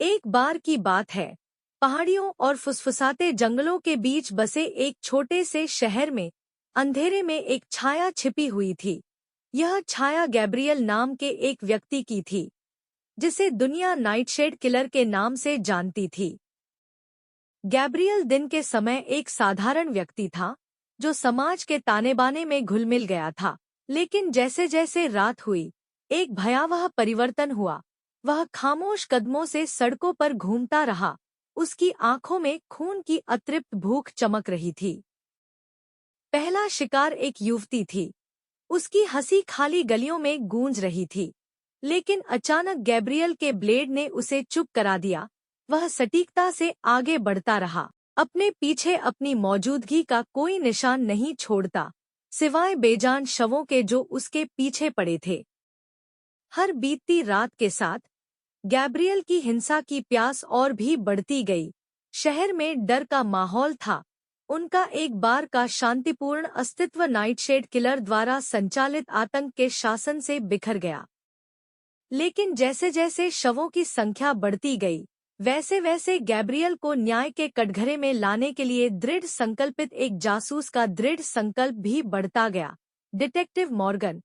एक बार की बात है। पहाड़ियों और फुसफुसाते जंगलों के बीच बसे एक छोटे से शहर में अंधेरे में एक छाया छिपी हुई थी। यह छाया गैब्रियल नाम के एक व्यक्ति की थी, जिसे दुनिया नाइटशेड किलर के नाम से जानती थी। गैब्रियल दिन के समय एक साधारण व्यक्ति था, जो समाज के ताने-बाने में घुल-मिल गया था। लेकिन जैसे जैसे रात हुई, एक भयावह परिवर्तन हुआ। वह खामोश कदमों से सड़कों पर घूमता रहा। उसकी आंखों में खून की अतृप्त भूख चमक रही थी। पहला शिकार एक युवती थी। उसकी हंसी खाली गलियों में गूंज रही थी। लेकिन अचानक गैब्रियल के ब्लेड ने उसे चुप करा दिया। वह सटीकता से आगे बढ़ता रहा, अपने पीछे अपनी मौजूदगी का कोई निशान नहीं छोड़ता, सिवाय बेजान शवों के जो उसके पीछे पड़े थे। हर बीतती रात के साथ गैब्रियल की हिंसा की प्यास और भी बढ़ती गई। शहर में डर का माहौल था। उनका एक बार का शांतिपूर्ण अस्तित्व नाइटशेड किलर द्वारा संचालित आतंक के शासन से बिखर गया। लेकिन जैसे जैसे शवों की संख्या बढ़ती गई, वैसे वैसे गैब्रियल को न्याय के कटघरे में लाने के लिए दृढ़ संकल्पित एक जासूस का दृढ़ संकल्प भी बढ़ता गया। डिटेक्टिव मॉर्गन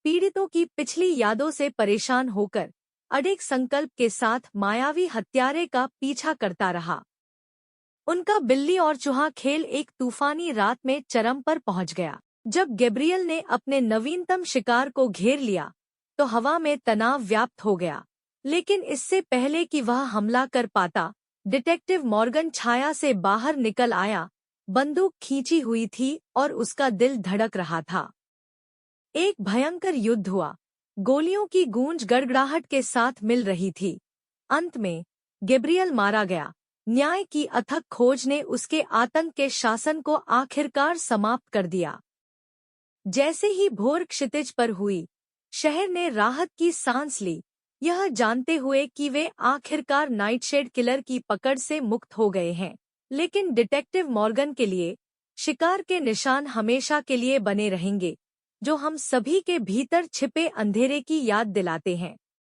पीड़ितों की पिछली यादों से परेशान होकर अडिग संकल्प के साथ मायावी हत्यारे का पीछा करता रहा। उनका बिल्ली और चूहा खेल एक तूफानी रात में चरम पर पहुंच गया। जब गैब्रियल ने अपने नवीनतम शिकार को घेर लिया, तो हवा में तनाव व्याप्त हो गया। लेकिन इससे पहले कि वह हमला कर पाता, डिटेक्टिव मॉर्गन छाया से बाहर निकल आया। बंदूक खींची हुई थी और उसका दिल धड़क रहा था। एक भयंकर युद्ध हुआ। गोलियों की गूंज गड़गड़ाहट के साथ मिल रही थी। अंत में गैब्रियल मारा गया। न्याय की अथक खोज ने उसके आतंक के शासन को आखिरकार समाप्त कर दिया। जैसे ही भोर क्षितिज पर हुई, शहर ने राहत की सांस ली, यह जानते हुए कि वे आखिरकार नाइटशेड किलर की पकड़ से मुक्त हो गए हैं। लेकिन डिटेक्टिव मॉर्गन के लिए शिकार के निशान हमेशा के लिए बने रहेंगे, जो हम सभी के भीतर छिपे अंधेरे की याद दिलाते हैं।